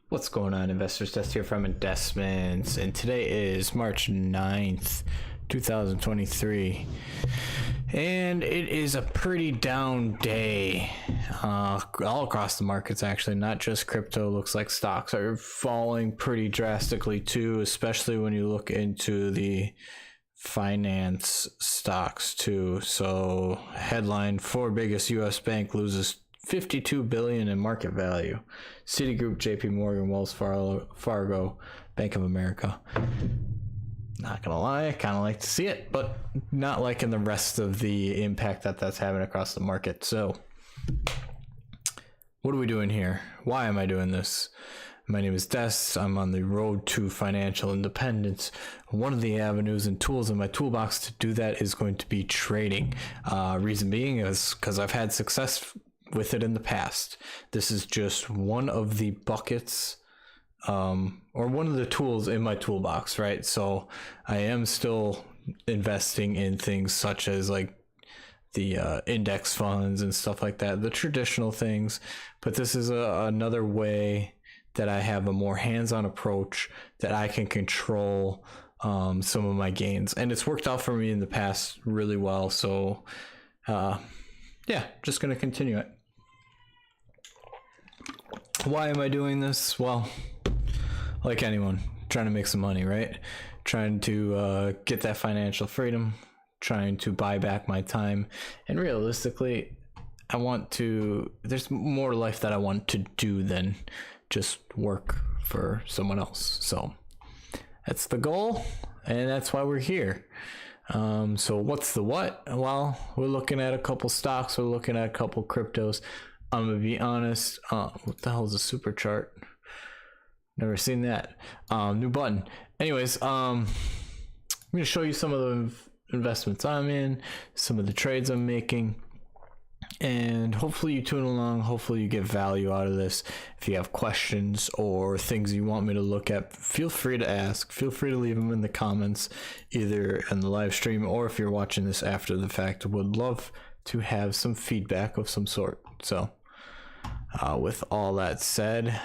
What's going on, investors? Test here from Investments, and today is March 9th, 2023, and it is a pretty down day all across the markets, actually, not just crypto. Looks like stocks are falling pretty drastically too, especially when you look into the finance stocks too. So headline: four biggest US bank loses 52 billion in market value. Citigroup, JP Morgan, Wells Fargo, Bank of America. Not gonna lie, I kind of like to see it, but not liking the rest of the impact that that's having across the market. So what are we doing here? Why am I doing this? My name is Des. I'm on the road to financial independence. One of the avenues and tools in my toolbox to do that is going to be trading. Reason being is because I've had success with it in the past. This is just one of the buckets or one of the tools in my toolbox, right? So I am still investing in things such as like the index funds and stuff like that, the traditional things, but this is another way that I have a more hands-on approach that I can control some of my gains, and it's worked out for me in the past really well. So yeah, just going to continue it. Why am I doing this? Well, like anyone, trying to make some money, right? Trying to get that financial freedom, trying to buy back my time. And realistically, there's more life that I want to do than just work for someone else. So that's the goal, and that's why we're here. So what's the what? Well, we're looking at a couple stocks, we're looking at a couple cryptos. I'm gonna be honest. What the hell is a super chart? Never seen that. New button. Anyways, I'm gonna show you some of the investments I'm in, some of the trades I'm making, and hopefully you tune along. Hopefully you get value out of this. If you have questions or things you want me to look at, feel free to ask. Feel free to leave them in the comments, either in the live stream or if you're watching this after the fact. Would love to have some feedback of some sort. So with all that said,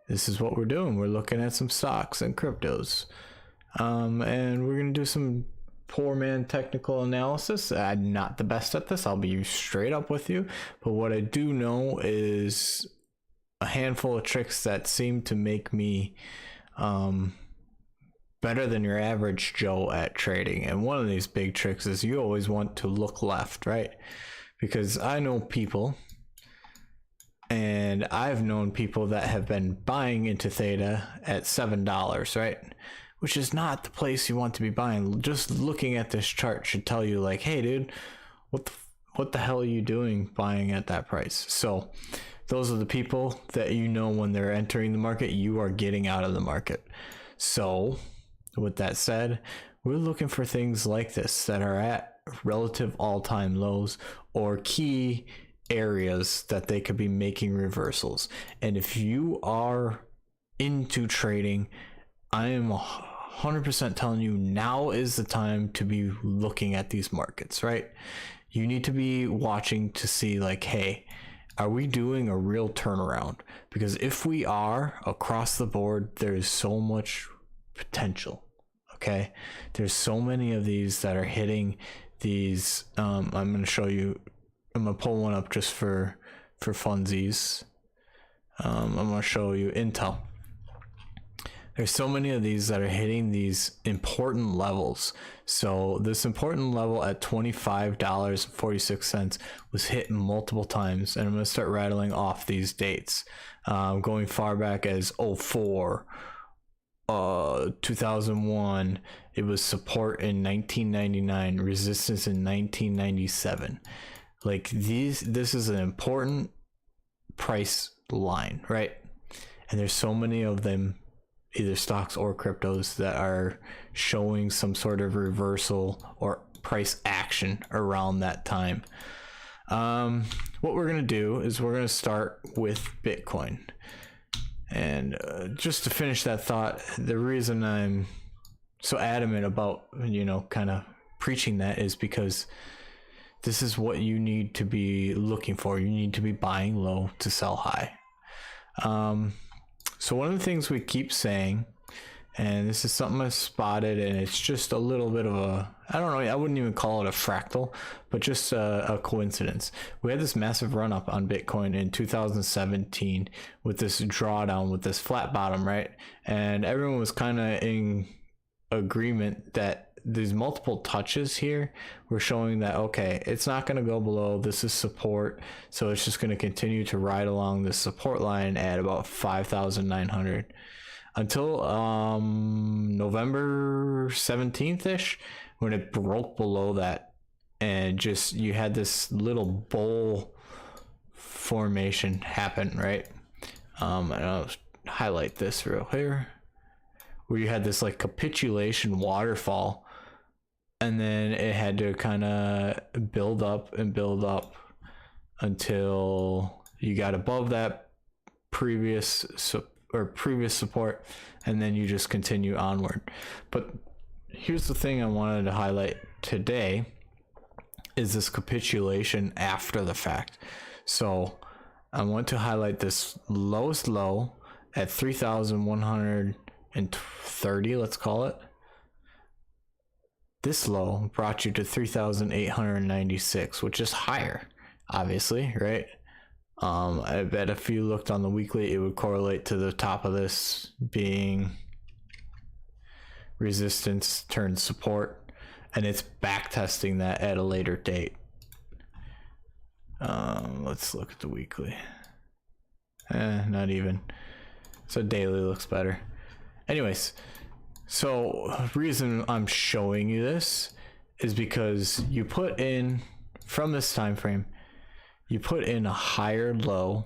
this is what we're doing. We're looking at some stocks and cryptos, and we're gonna do some poor man technical analysis. I'm not the best at this, I'll be straight up with you, but what I do know is a handful of tricks that seem to make me better than your average Joe at trading. And one of these big tricks is you always want to look left, right? Because I know people, and I've known people that have been buying into Theta at $7, right? Which is not the place you want to be buying. Just looking at this chart should tell you, like, hey dude, what the hell are you doing buying at that price? So those are the people that, you know, when they're entering the market, you are getting out of the market. So with that said, we're looking for things like this that are at relative all-time lows or key areas that they could be making reversals. And if you are into trading, I am 100% telling you now is the time to be looking at these markets, right? You need to be watching to see, like, hey, are we doing a real turnaround? Because if we are, across the board, there's so much potential. Okay, there's so many of these that are hitting these. I'm going to show you. I'm going to pull one up just for funsies. I'm going to show you Intel. There's so many of these that are hitting these important levels. So this important level at $25.46 was hit multiple times, and I'm going to start rattling off these dates, going far back as 04, 2001. It was support in 1999, resistance in 1997. Like this is an important price line, right? And there's so many of them, either stocks or cryptos, that are showing some sort of reversal or price action around that time. What we're going to do is we're going to start with Bitcoin. And just to finish that thought, the reason I'm so adamant about, you know, kind of preaching that is because this is what you need to be looking for. You need to be buying low to sell high. So one of the things we keep saying, and this is something I spotted, and it's just a little bit of a, I don't know, I wouldn't even call it a fractal, but just a coincidence. We had this massive run up on Bitcoin in 2017 with this drawdown, with this flat bottom, right? And everyone was kind of in agreement that these multiple touches here were showing that, okay, it's not going to go below, this is support, so it's just going to continue to ride along this support line at about 5,900 until November 17th ish, when it broke below that, and just you had this little bowl formation happen, right? And I'll highlight this real here, where you had this like capitulation waterfall, and then it had to kind of build up and build up until you got above that previous support, and then you just continue onward. But here's the thing I wanted to highlight today is this capitulation after the fact. So I want to highlight this lowest low at 3,130, let's call it. This low brought you to 3,896, which is higher, obviously, right? I bet if you looked on the weekly, it would correlate to the top of this being resistance turned support, and it's back testing that at a later date. Let's look at the weekly. Not even. So daily looks better. Anyways, so the reason I'm showing you this is because you put in, from this time frame, you put in a higher low,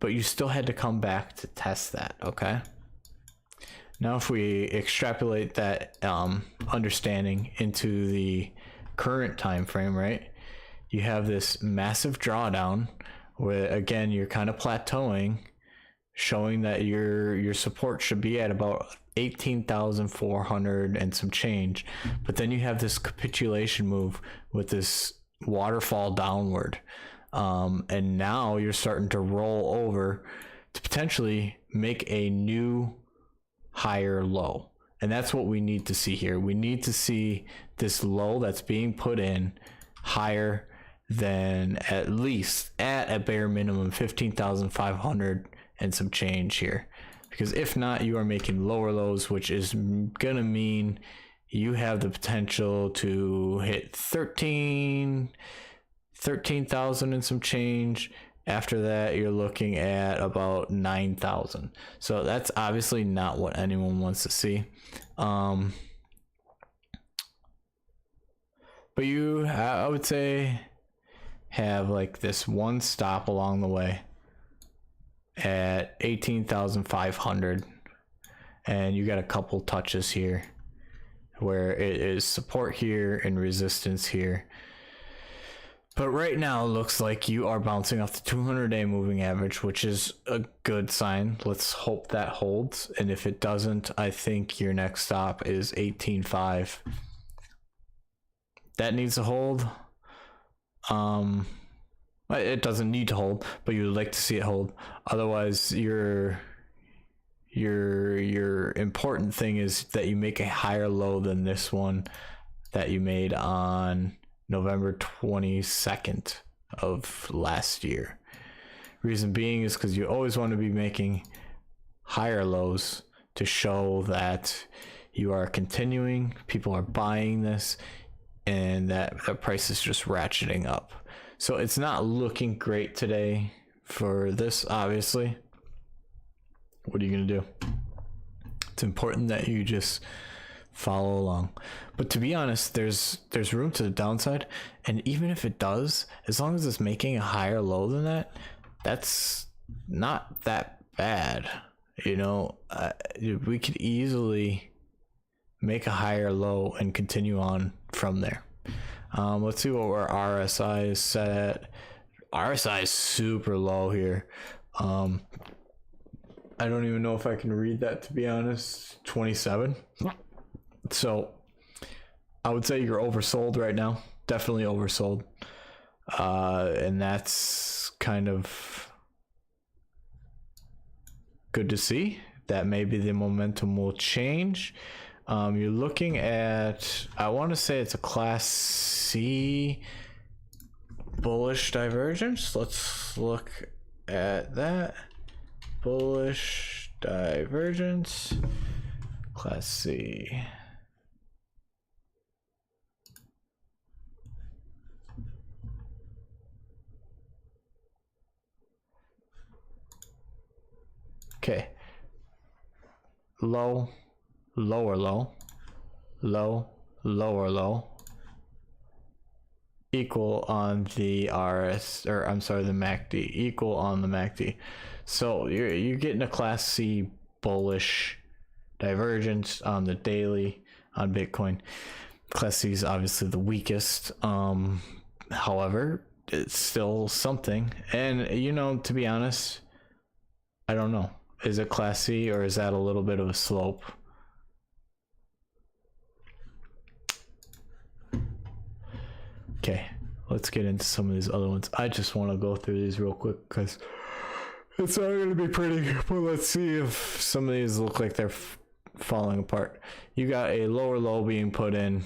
but you still had to come back to test that, okay? Now if we extrapolate that understanding into the current time frame, right? You have this massive drawdown where, again, you're kind of plateauing, showing that your support should be at about 18,400 and some change. But then you have this capitulation move with this waterfall downward. And now you're starting to roll over to potentially make a new higher low. And that's what we need to see here. We need to see this low that's being put in higher than, at least at a bare minimum, 15,500 and some change here. Because if not, you are making lower lows, which is gonna mean you have the potential to hit 13,000 and some change. After that, you're looking at about 9,000. So that's obviously not what anyone wants to see. But you, I would say, have like this one stop along the way at 18,500, and you got a couple touches here where it is support here and resistance here. But right now it looks like you are bouncing off the 200-day moving average, which is a good sign. Let's hope that holds, and if it doesn't, I think your next stop is 18.5. That needs to hold. It doesn't need to hold, but you would like to see it hold. Otherwise, your important thing is that you make a higher low than this one that you made on November 22nd of last year. Reason being is because you always want to be making higher lows to show that you are continuing, people are buying this, and that the price is just ratcheting up. So it's not looking great today for this, obviously. What are you gonna do? It's important that you just follow along. But to be honest, there's room to the downside, and even if it does, as long as it's making a higher low than that, that's not that bad. You know, we could easily make a higher low and continue on from there. Let's see what our RSI is set at. RSI is super low here. I don't even know if I can read that, to be honest. 27. So I would say you're oversold right now. Definitely oversold. And that's kind of good to see that maybe the momentum will change. You're looking at, I want to say it's a class C bullish divergence. Let's look at that. Bullish divergence, class C. Okay. Low, lower low, low, lower low, equal on the RS, or I'm sorry, the MACD, equal on the MACD. So you're getting a class C bullish divergence on the daily on Bitcoin. Class C is obviously the weakest. However, it's still something. And you know, to be honest, I don't know. Is it class C or is that a little bit of a slope? Okay, let's get into some of these other ones. I just want to go through these real quick because it's not going to be pretty, but let's see if some of these look like they're falling apart. You got a lower low being put in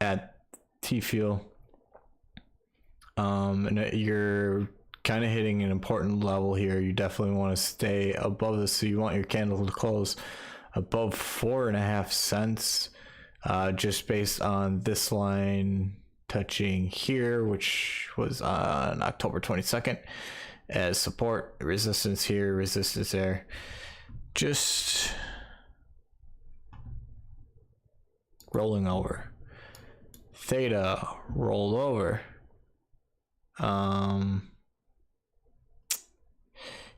at T-Fuel. And you're kind of hitting an important level here. You definitely want to stay above this, so you want your candle to close above 4.5 cents, just based on this line touching here, which was on October 22nd as support. Resistance here, resistance there. Just rolling over. Theta rolled over.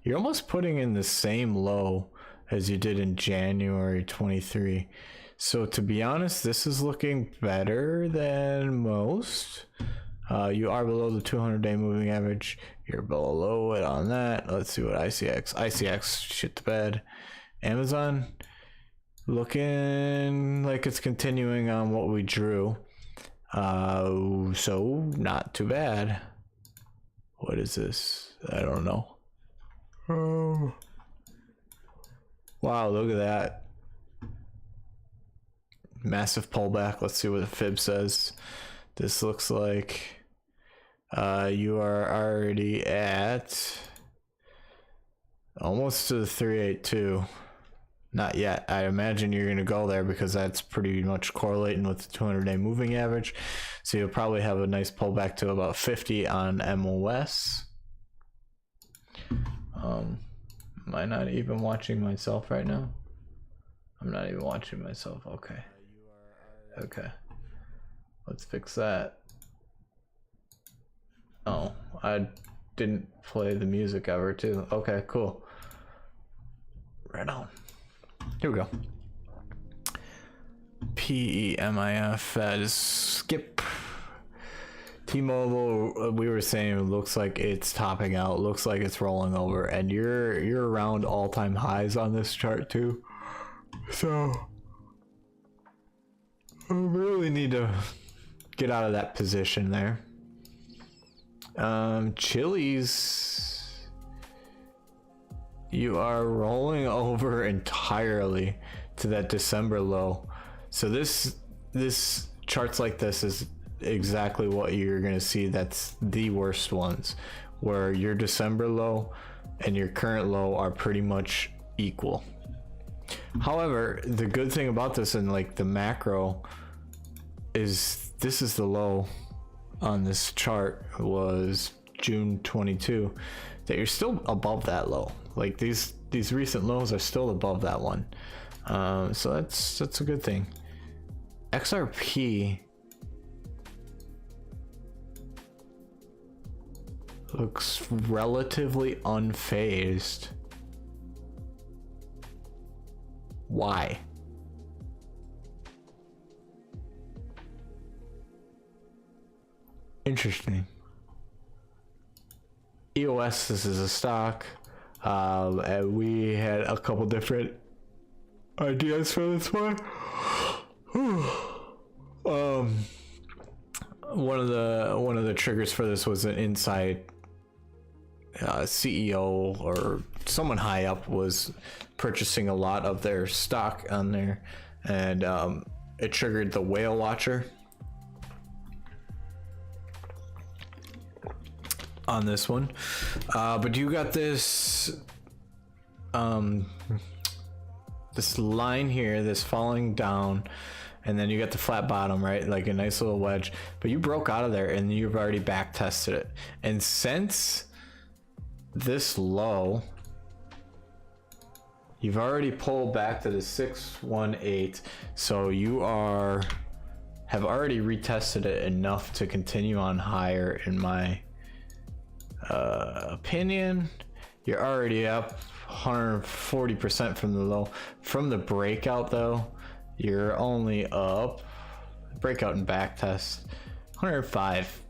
You're almost putting in the same low as you did in January 23. So to be honest, this is looking better than most. You are below the 200-day moving average. You're below it on that. Let's see what ICX shit the bed. Amazon looking like it's continuing on what we drew. So not too bad. What is this? I don't know. Oh. Wow, look at that. Massive pullback. Let's see what the fib says. This looks like you are already at almost to the 382. Not yet. I imagine you're going to go there because that's pretty much correlating with the 200-day moving average. So you'll probably have a nice pullback to about 50 on MOS. Am I not even watching myself right now? I'm not even watching myself. Okay. Okay. Let's fix that. Oh, I didn't play the music ever too. Okay, cool. Right on. Here we go. PEMIF, that is skip. T-Mobile, we were saying, it looks like it's topping out, looks like it's rolling over, and you're around all-time highs on this chart too. So I really need to get out of that position there. Chili's, you are rolling over entirely to that December low. So this charts like this is exactly what you're gonna see. That's the worst ones, where your December low and your current low are pretty much equal. However, the good thing about this in like the macro is this is the low on this chart was June 22, that you're still above that low. Like these recent lows are still above that one. So that's a good thing. XRP looks relatively unfazed. Why? Interesting. EOS, this is a stock. And we had a couple different ideas for this one. One of the triggers for this was an inside CEO or someone high up was purchasing a lot of their stock on there, and it triggered the whale watcher on this one. But you got this this line here, this falling down, and then you got the flat bottom, right? Like a nice little wedge, but you broke out of there and you've already back tested it. And since this low, you've already pulled back to the 618. So you have already retested it enough to continue on higher, in my opinion. You're already up 140% from the low. From the breakout though, you're only up, breakout and back test, 105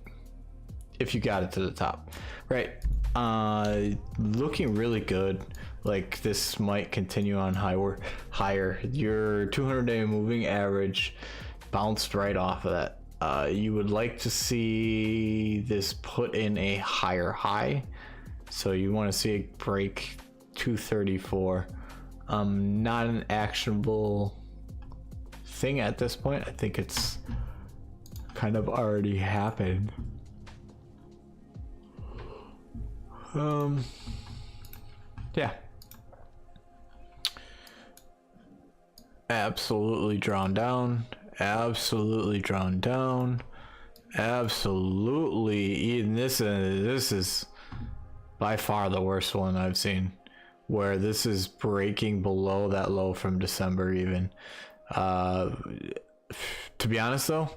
if you got it to the top, right? Looking really good. Like this might continue on higher. Your 200-day moving average bounced right off of that. You would like to see this put in a higher high, so you want to see it break 234. Not an actionable thing at this point. I think it's kind of already happened. Yeah, absolutely drawn down, absolutely drawn down, absolutely. And this is by far the worst one I've seen, where this is breaking below that low from December even. To be honest though,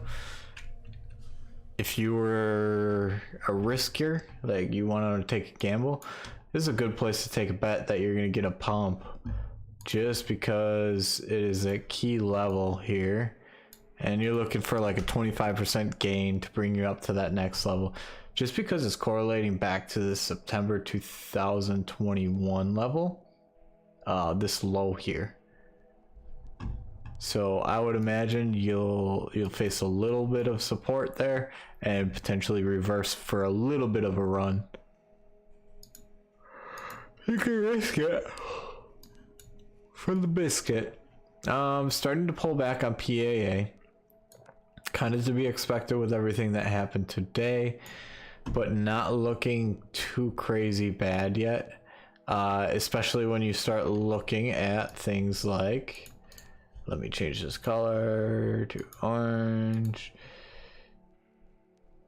if you were a riskier, like you wanted to take a gamble, this is a good place to take a bet that you're going to get a pump, just because it is a key level here and you're looking for like a 25% gain to bring you up to that next level, just because it's correlating back to the September 2021 level, this low here. So I would imagine you'll face a little bit of support there and potentially reverse for a little bit of a run. You can risk it for the biscuit. Starting to pull back on PAA, kind of to be expected with everything that happened today, but not looking too crazy bad yet, especially when you start looking at things like, let me change this color to orange.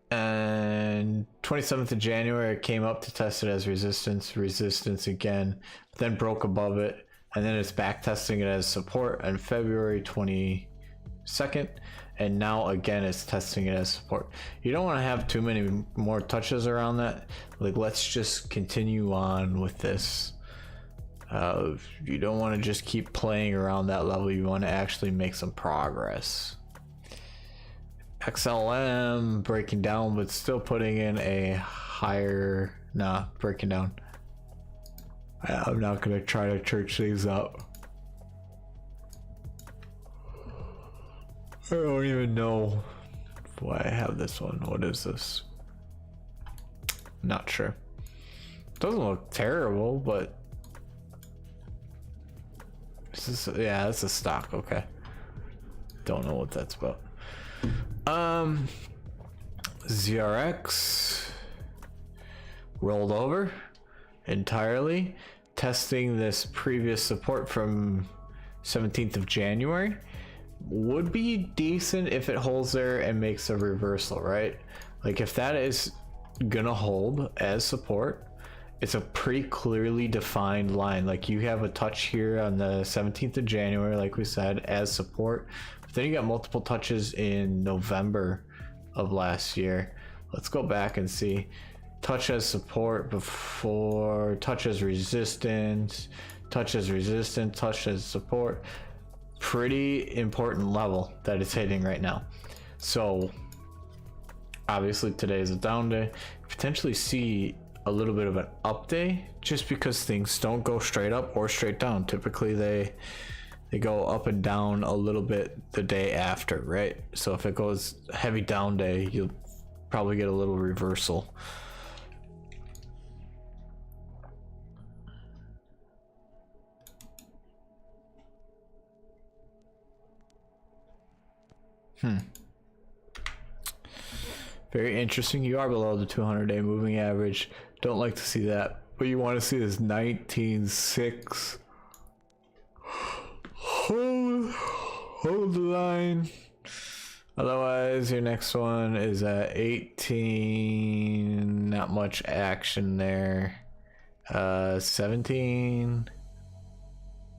And 27th of January, it came up to test it as resistance again, then broke above it, and then it's back testing it as support on February 22nd, and now again it's testing it as support. You don't want to have too many more touches around that. Like, let's just continue on with this. You don't want to just keep playing around that level. You want to actually make some progress. XLM breaking down, but still putting in a higher, breaking down. I'm not going to try to church these up. I don't even know why I have this one. What is this? Not sure. Doesn't look terrible, but this is, yeah, that's a stock. Okay, don't know what that's about. ZRX rolled over entirely, testing this previous support from 17th of January. Would be decent if it holds there and makes a reversal, right? Like if that is gonna hold as support, it's a pretty clearly defined line. Like you have a touch here on the 17th of January, like we said, as support. But then you got multiple touches in November of last year. Let's go back and see. Touch as support before, touch as resistance, touch as resistance, touch as support. Pretty important level that it's hitting right now. So obviously today is a down day. Potentially see a little bit of an up day, just because things don't go straight up or straight down. Typically they go up and down a little bit the day after, right? So if it goes heavy down day, you'll probably get a little reversal. Very interesting. You are below the 200-day moving average. Don't like to see that. What you want to see is 19.6. Hold the line. Otherwise, your next one is at 18. Not much action there. 17.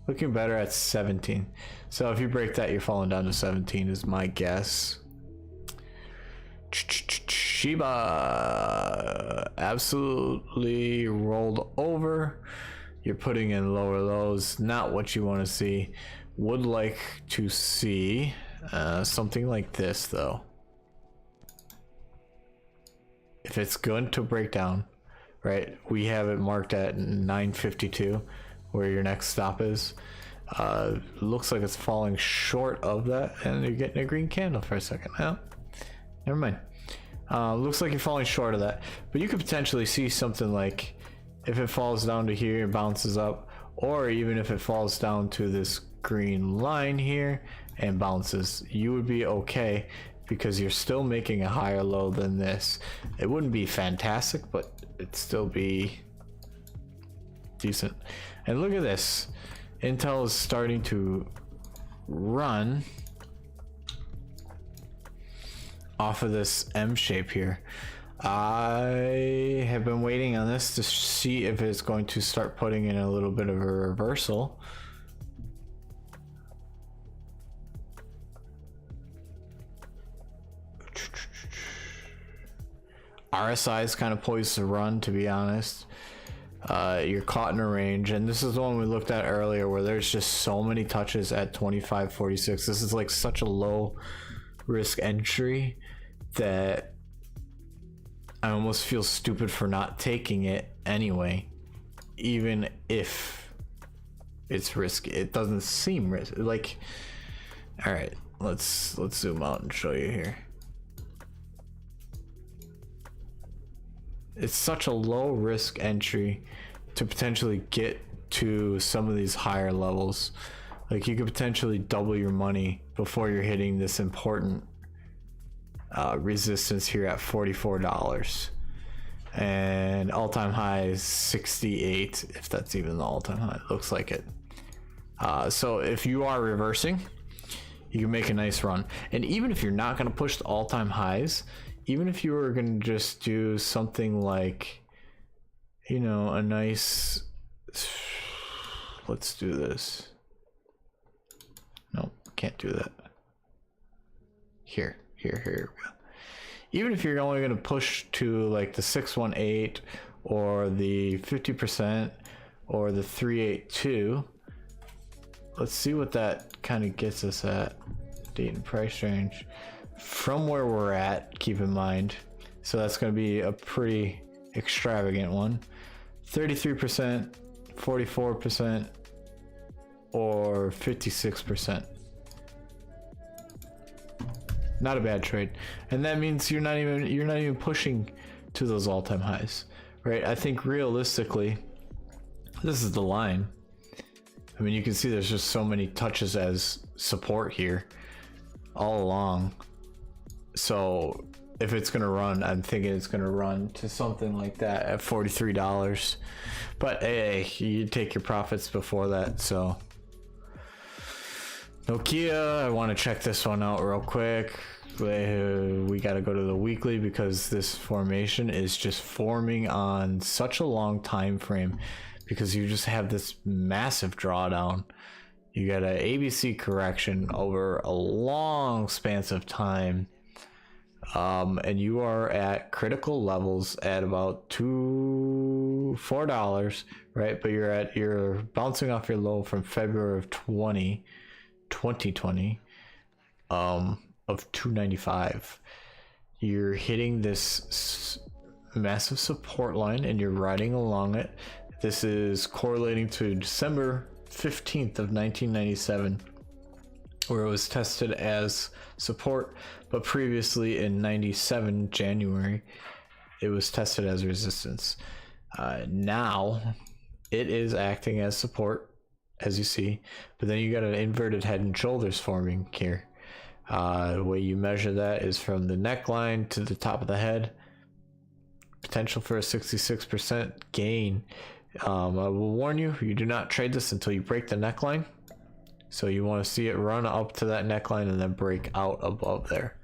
Looking better at 17. So if you break that, you're falling down to 17 is my guess. Shiba absolutely rolled over. You're putting in lower lows. Not what you want to see. Would like to see something like this though. If it's going to break down, right? We have it marked at 952 where your next stop is. Looks like it's falling short of that, and you're getting a green candle for a second. Well, never mind. Looks like you're falling short of that, but you could potentially see something like if it falls down to here and bounces up, or even if it falls down to this green line here and bounces, you would be okay because you're still making a higher low than this. It wouldn't be fantastic, but it'd still be decent. And look at this. Intel is starting to run off of this M shape here. I have been waiting on this to see if it's going to start putting in a little bit of a reversal. RSI is kind of poised to run, to be honest. You're caught in a range, and this is the one we looked at earlier where there's just so many touches at 25.46. This is like such a low risk entry that I almost feel stupid for not taking it anyway, even if it's risky. It doesn't seem risky. Like, all right, let's zoom out and show you here. It's such a low risk entry to potentially get to some of these higher levels. Like, you could potentially double your money before you're hitting this important resistance here at $44, and all-time high is 68, if that's even the all-time high. It looks like it. So if you are reversing, you can make a nice run. And even if you're not going to push the all-time highs, even if you were going to just do something like, you know, a nice, let's do this. No, can't do that. Here. Even if you're only going to push to like the 618 or the 50% or the 382, let's see what that kind of gets us at. Date and price range from where we're at, keep in mind. So that's going to be a pretty extravagant one. 33%, 44%, or 56%. Not a bad trade, and that means you're not even pushing to those all-time highs, right? I think realistically, this is the line. I mean, you can see there's just so many touches as support here all along. So if it's gonna run, I'm thinking it's gonna run to something like that at $43. But hey, you take your profits before that. So Nokia, I want to check this one out real quick. We got to go to the weekly because this formation is just forming on such a long time frame, because you just have this massive drawdown. You got an ABC correction over a long span of time, and you are at critical levels at about $4, right? But you're bouncing off your low from February of 2020 of 295. You're hitting this massive support line and you're riding along it. This is correlating to December 15th of 1997, where it was tested as support, but previously in 97 January it was tested as resistance. Now it is acting as support, as you see, but then you got an inverted head and shoulders forming here, The way you measure that is from the neckline to the top of the head. Potential for a 66% gain. I will warn you, you do not trade this until you break the neckline. So you want to see it run up to that neckline and then break out above there.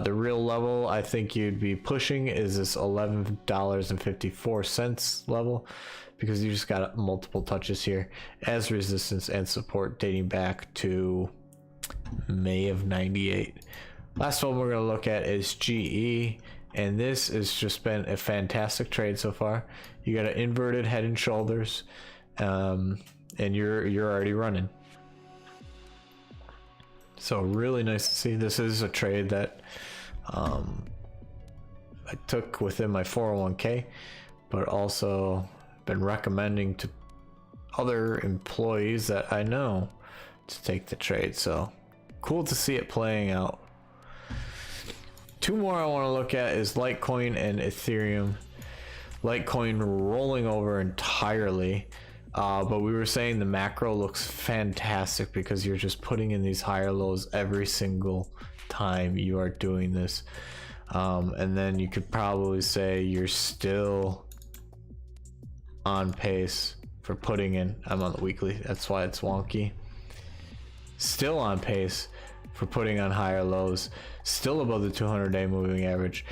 The real level I think you'd be pushing is this $11.54 level, because you just got multiple touches here as resistance and support dating back to May of 98. Last one we're going to look at is GE, and this has just been a fantastic trade so far. You got an inverted head and shoulders, and you're already running. So really nice to see. This is a trade that I took within my 401k, but also been recommending to other employees that I know to take the trade. So cool to see it playing out. Two more I want to look at is Litecoin and Ethereum. Litecoin rolling over entirely. But we were saying the macro looks fantastic because you're just putting in these higher lows every single time you are doing this. And then you could probably say you're still on pace for putting in, I'm on the weekly, that's why it's wonky. Still on pace for putting on higher lows, still above the 200-day moving average.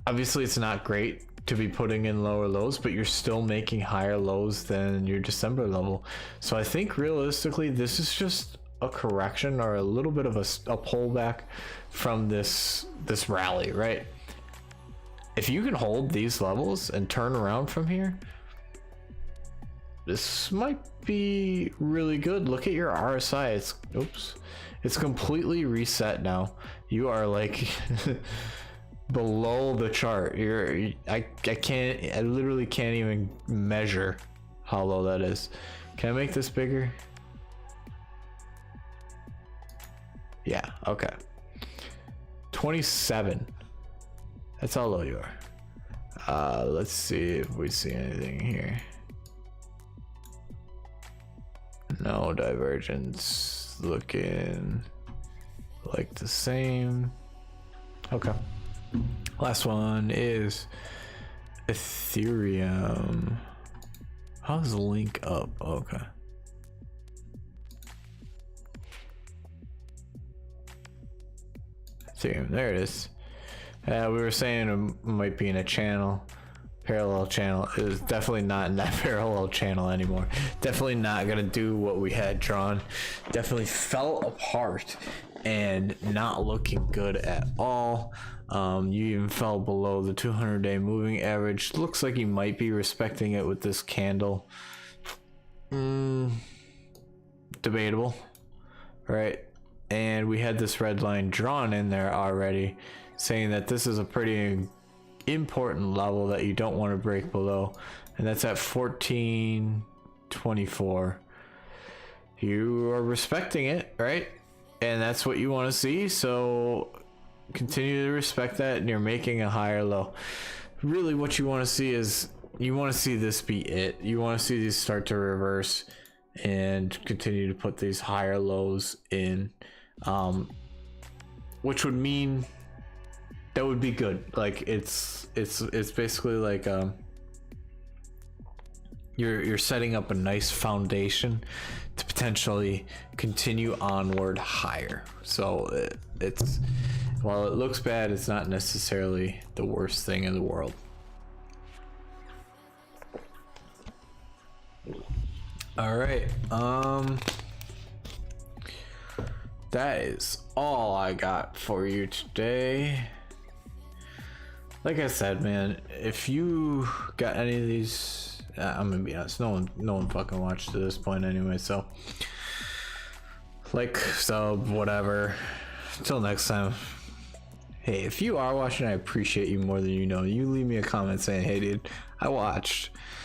Obviously it's not great to be putting in lower lows, but you're still making higher lows than your December level. So I think realistically this is just a correction or a little bit of a pullback from this rally, right? If you can hold these levels and turn around from here, this might be really good. Look at your RSI. It's completely reset now. You are like below the chart. I literally can't even measure how low that is. Can I make this bigger? Yeah, okay. 27. That's how low you are. Let's see if we see anything here. No divergence, looking like the same. Okay. Last one is Ethereum. How's the link up? Okay. Ethereum, there it is. We were saying it might be in a channel, parallel channel. It is definitely not in that parallel channel anymore. Definitely not gonna do what we had drawn. Definitely fell apart and not looking good at all. You even fell below the 200-day moving average. Looks like you might be respecting it with this candle. Debatable, right? And we had this red line drawn in there already, saying that this is a pretty important level that you don't want to break below, and that's at 1424. You are respecting it, right? And that's what you want to see, so continue to respect that, and you're making a higher low. Really what you want to see is, you want to see this be it. You want to see these start to reverse and continue to put these higher lows in, which would mean that would be good. Like it's basically like you're setting up a nice foundation to potentially continue onward higher. So it's while it looks bad, it's not necessarily the worst thing in the world. All right, that is all I got for you today. Like I said, man, if you got any of these, I'm gonna be honest, no one fucking watched to this point anyway, so like, sub, whatever. Until next time. Hey, if you are watching, I appreciate you more than you know. You leave me a comment saying, hey dude, I watched.